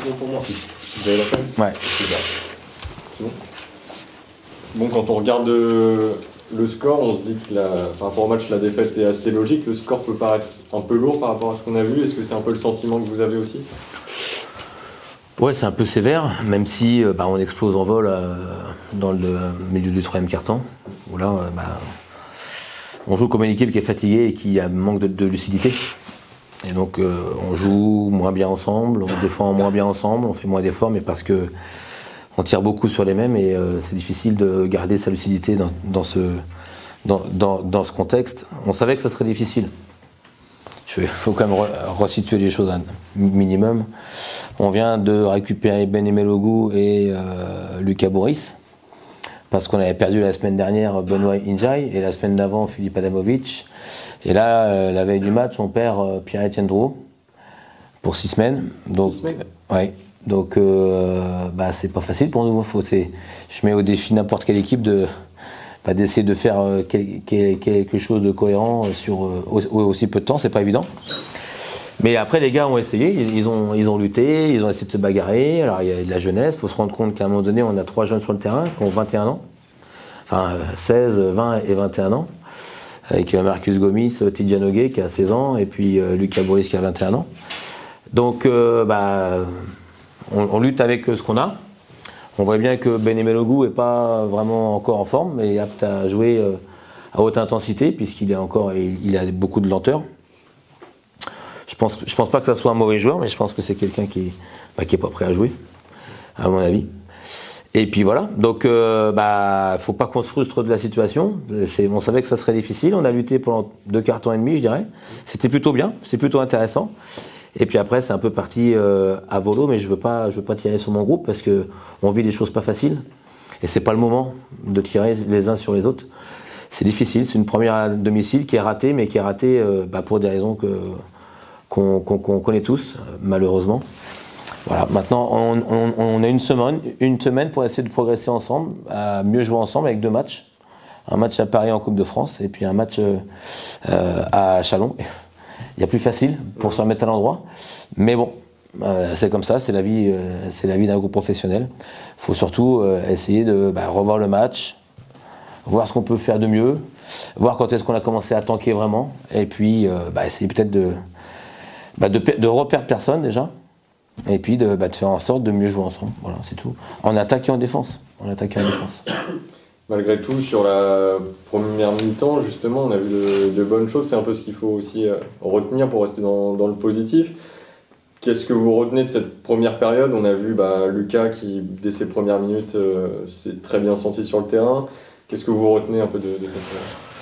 bon pour moi. Vous avez la peine? Ouais. C'est bon. Bon, quand on regarde le score, on se dit que par rapport au match, la défaite est assez logique. Le score peut paraître un peu lourd par rapport à ce qu'on a vu. Est-ce que c'est un peu le sentiment que vous avez aussi? Ouais, c'est un peu sévère, même si on explose en vol dans le milieu du troisième quart-temps, où là, on joue comme une équipe qui est fatiguée et qui a manque de lucidité. Et donc, on joue moins bien ensemble, on défend moins bien ensemble, on fait moins d'efforts, mais parce que on tire beaucoup sur les mêmes et c'est difficile de garder sa lucidité dans ce contexte. On savait que ça serait difficile. Il faut quand même resituer les choses un minimum. On vient de récupérer Ben Emelogu et Lucas Boris, parce qu'on avait perdu la semaine dernière Benoît Injay et la semaine d'avant Philippe Adamovic. Et là, la veille du match, on perd Pierre-Etienne Drouot pour 6 semaines. Donc, 6 semaines. Ouais. Donc, c'est pas facile pour nous. Je mets au défi n'importe quelle équipe d'essayer de faire quelque chose de cohérent sur aussi peu de temps, c'est pas évident. Mais après, les gars ont essayé, ils ont lutté, ils ont essayé de se bagarrer. Alors, il y a de la jeunesse, il faut se rendre compte qu'à un moment donné, on a 3 jeunes sur le terrain qui ont 21 ans, enfin 16, 20 et 21 ans, avec Marcus Gomis, Tidjane Ogué qui a 16 ans, et puis Lucas Boris qui a 21 ans. Donc, on lutte avec ce qu'on a. On voit bien que Ben Emelogu n'est pas vraiment encore en forme, mais apte à jouer à haute intensité, puisqu'il a beaucoup de lenteur. Je pense pas que ça soit un mauvais joueur, mais je pense que c'est quelqu'un qui est pas prêt à jouer, à mon avis. Et puis voilà, donc faut pas qu'on se frustre de la situation. On savait que ça serait difficile, on a lutté pendant 2 quarts-temps et demi, je dirais. C'était plutôt bien, c'était plutôt intéressant. Et puis après, c'est un peu parti à volo, mais je veux pas tirer sur mon groupe parce que on vit des choses pas faciles. Et c'est pas le moment de tirer les uns sur les autres. C'est difficile, c'est une première à domicile qui est ratée, mais qui est ratée pour des raisons qu'on connaît tous, malheureusement. Voilà, maintenant, on a une semaine pour essayer de progresser ensemble, à mieux jouer ensemble avec 2 matchs. Un match à Paris en Coupe de France et puis un match à Chalon. Il y a plus facile pour se remettre à l'endroit, mais bon, c'est comme ça, c'est la vie d'un groupe professionnel. Il faut surtout essayer de revoir le match, voir ce qu'on peut faire de mieux, voir quand est-ce qu'on a commencé à tanker vraiment, et puis essayer peut-être de reperdre personne déjà, et puis de faire en sorte de mieux jouer ensemble. Voilà, c'est tout. En attaque et en défense. Malgré tout, sur la première mi-temps, justement, on a vu de bonnes choses. C'est un peu ce qu'il faut aussi retenir pour rester dans le positif. Qu'est-ce que vous retenez de cette première période? On a vu Lucas qui, dès ses premières minutes, s'est très bien senti sur le terrain. Qu'est-ce que vous retenez un peu de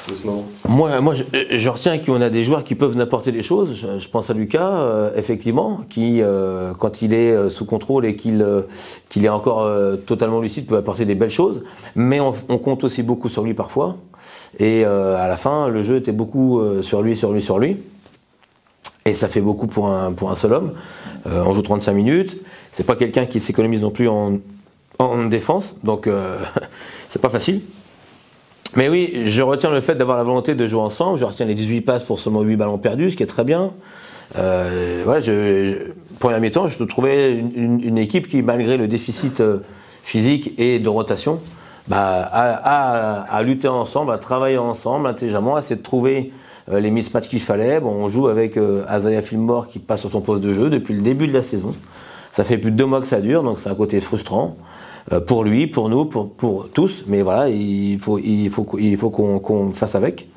ce moment? Moi, je retiens qu'on a des joueurs qui peuvent nous apporter des choses. Je pense à Lucas, effectivement, qui, quand il est sous contrôle et qu'il est encore totalement lucide, peut apporter des belles choses. Mais on compte aussi beaucoup sur lui parfois. Et à la fin, le jeu était beaucoup sur lui. Et ça fait beaucoup pour un seul homme. On joue 35 minutes. C'est pas quelqu'un qui s'économise non plus en défense. Donc, c'est pas facile. Mais oui, je retiens le fait d'avoir la volonté de jouer ensemble. Je retiens les 18 passes pour seulement 8 ballons perdus, ce qui est très bien. Première mi-temps, je trouvais une équipe qui, malgré le déficit physique et de rotation, a lutté ensemble, a travaillé ensemble intelligemment, a essayé de trouver les mismatchs qu'il fallait. Bon, on joue avec Azaya Fillmore qui passe sur son poste de jeu depuis le début de la saison. Ça fait plus de 2 mois que ça dure, donc c'est un côté frustrant. Pour lui, pour nous, pour tous, mais voilà, il faut qu'on fasse avec.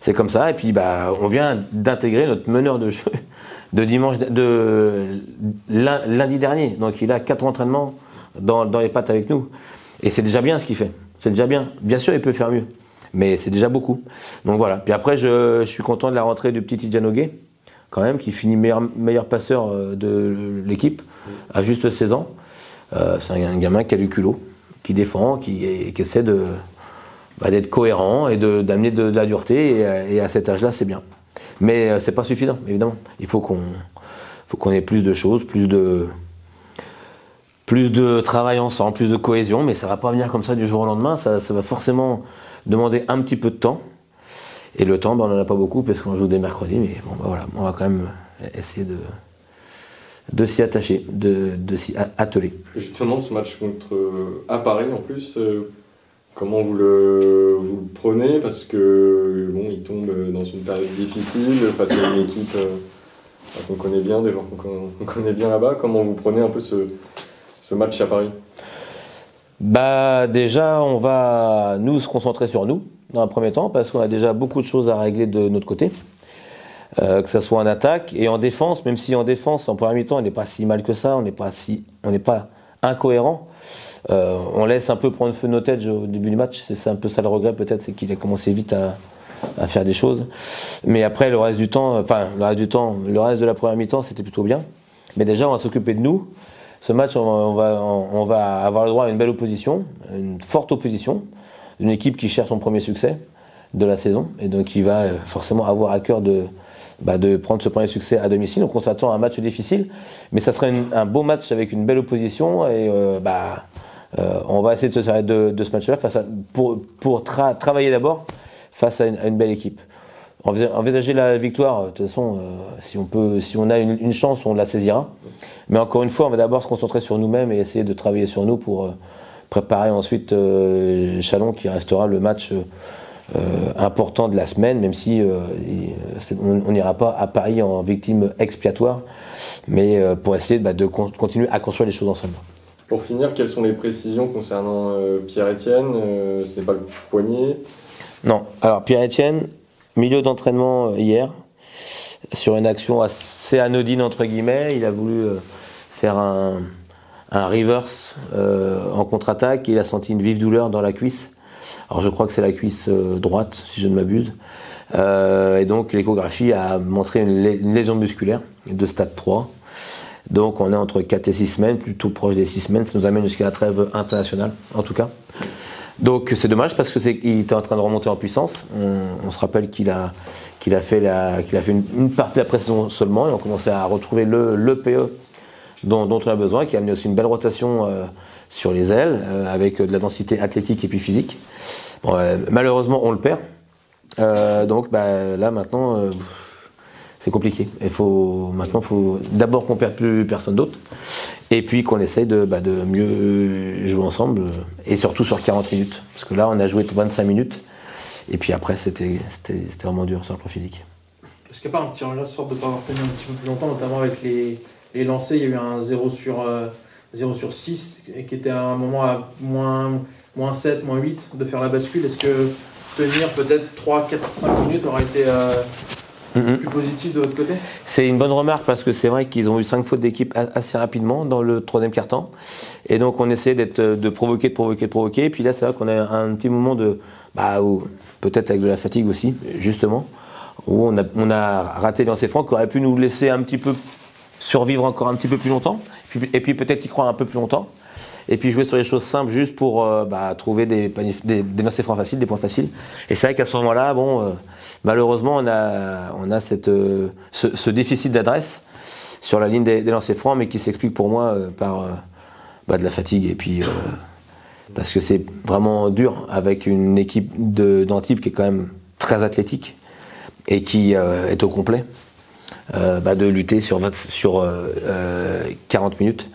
C'est comme ça, et puis on vient d'intégrer notre meneur de jeu de lundi dernier. Donc il a 4 entraînements dans les pattes avec nous. Et c'est déjà bien ce qu'il fait. C'est déjà bien. Bien sûr, il peut faire mieux, mais c'est déjà beaucoup. Donc voilà. Puis après, je suis content de la rentrée du petit Tidjane Ogué, quand même, qui finit meilleur passeur de l'équipe, à juste 16 ans. C'est un gamin qui a du culot, qui défend, qui essaie d'être cohérent et d'amener de la dureté. Et à cet âge-là, c'est bien. Mais c'est pas suffisant, évidemment. Il faut qu'on ait plus de choses, plus de travail ensemble, plus de cohésion. Mais ça va pas venir comme ça du jour au lendemain. Ça va forcément demander un petit peu de temps. Et le temps, on n'en a pas beaucoup parce qu'on joue dès mercredi. Mais bon, voilà, on va quand même essayer de s'y attacher, de s'y atteler. Justement, ce match à Paris en plus, comment vous le prenez? Parce que bon, il tombe dans une période difficile face à une équipe qu'on connaît bien, des gens qu'on connaît bien là-bas. Comment vous prenez un peu ce match à Paris? Bah déjà, on va nous se concentrer sur nous dans un premier temps parce qu'on a déjà beaucoup de choses à régler de notre côté. Que ce soit en attaque et en défense, même si en défense, en première mi-temps, il n'est pas si mal que ça, on n'est pas incohérent. On laisse un peu prendre feu nos têtes au début du match, c'est un peu ça le regret peut-être, c'est qu'il a commencé vite à faire des choses. Mais après, le reste de la première mi-temps, c'était plutôt bien. Mais déjà, on va s'occuper de nous. Ce match, on va avoir le droit à une belle opposition, une forte opposition, une équipe qui cherche son premier succès de la saison et donc qui va forcément avoir à cœur de prendre ce premier succès à domicile. Donc on s'attend à un match difficile, mais ça serait un beau match avec une belle opposition et on va essayer de se servir de ce match-là pour travailler d'abord face à une belle équipe. Envisager la victoire, de toute façon, si on a une chance, on la saisira. Mais encore une fois, on va d'abord se concentrer sur nous-mêmes et essayer de travailler sur nous pour préparer ensuite Châlons qui restera le match important de la semaine, même si on n'ira pas à Paris en victime expiatoire, mais pour essayer de continuer à construire les choses ensemble. Pour finir, quelles sont les précisions concernant Pierre-Etienne? Ce n'est pas le poignet? Non. Alors Pierre-Etienne, milieu d'entraînement hier, sur une action assez anodine entre guillemets, il a voulu faire un reverse en contre-attaque, il a senti une vive douleur dans la cuisse. Alors je crois que c'est la cuisse droite, si je ne m'abuse. Et donc l'échographie a montré une lésion musculaire de stade 3. Donc on est entre 4 et 6 semaines, plutôt proche des 6 semaines. Ça nous amène jusqu'à la trêve internationale, en tout cas. Donc c'est dommage parce qu'il était en train de remonter en puissance. On se rappelle qu'il a fait une partie de la pré-saison seulement et on commençait à retrouver le PE dont on a besoin, qui a amené aussi une belle rotation sur les ailes, avec de la densité athlétique et puis physique. Bon, malheureusement, on le perd. Donc là, maintenant, c'est compliqué. Maintenant, il faut d'abord qu'on ne perde plus personne d'autre, et puis qu'on essaye de mieux jouer ensemble, et surtout sur 40 minutes. Parce que là, on a joué 25 minutes, et puis après, c'était vraiment dur sur le plan physique. Est-ce qu'il n'y a pas un petit regret ce soir de ne pas avoir tenu un petit peu plus longtemps, notamment avec les lancers? Il y a eu un 0 sur 6 qui était à un moment à moins 7, moins 8 de faire la bascule. Est-ce que tenir peut-être 3, 4, 5 minutes aurait été plus positif de votre côté? C'est une bonne remarque parce que c'est vrai qu'ils ont eu 5 fautes d'équipe assez rapidement dans le troisième quart-temps. Et donc on essayait de provoquer. Et puis là c'est vrai qu'on a un petit moment où, peut-être avec de la fatigue aussi, justement, où on a raté les lancers francs qui auraient pu nous laisser un petit peu survivre encore un petit peu plus longtemps, et puis peut-être y croire un peu plus longtemps, et puis jouer sur les choses simples juste pour trouver des lancers francs faciles, des points faciles. Et c'est vrai qu'à ce moment-là, malheureusement, on a ce déficit d'adresse sur la ligne des lancers francs, mais qui s'explique pour moi par de la fatigue, et puis parce que c'est vraiment dur avec une équipe d'Antibes qui est quand même très athlétique et qui est au complet. De lutter sur 40 minutes.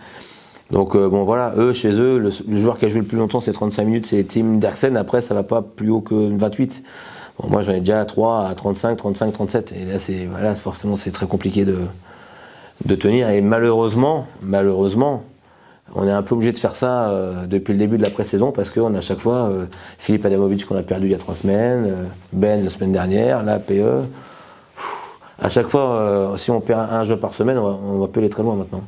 Donc voilà, chez eux, le joueur qui a joué le plus longtemps c'est 35 minutes, c'est Tim Derksen. Après ça va pas plus haut que 28. Bon, moi j'en ai déjà 3 à 35, 35, 37. Et là forcément c'est très compliqué de tenir. Et malheureusement, on est un peu obligé de faire ça depuis le début de la pré-saison parce qu'on a à chaque fois Philippe Adamovic qu'on a perdu il y a 3 semaines, Ben la semaine dernière, là PE. À chaque fois, si on perd un jeu par semaine, on va plus aller très loin maintenant.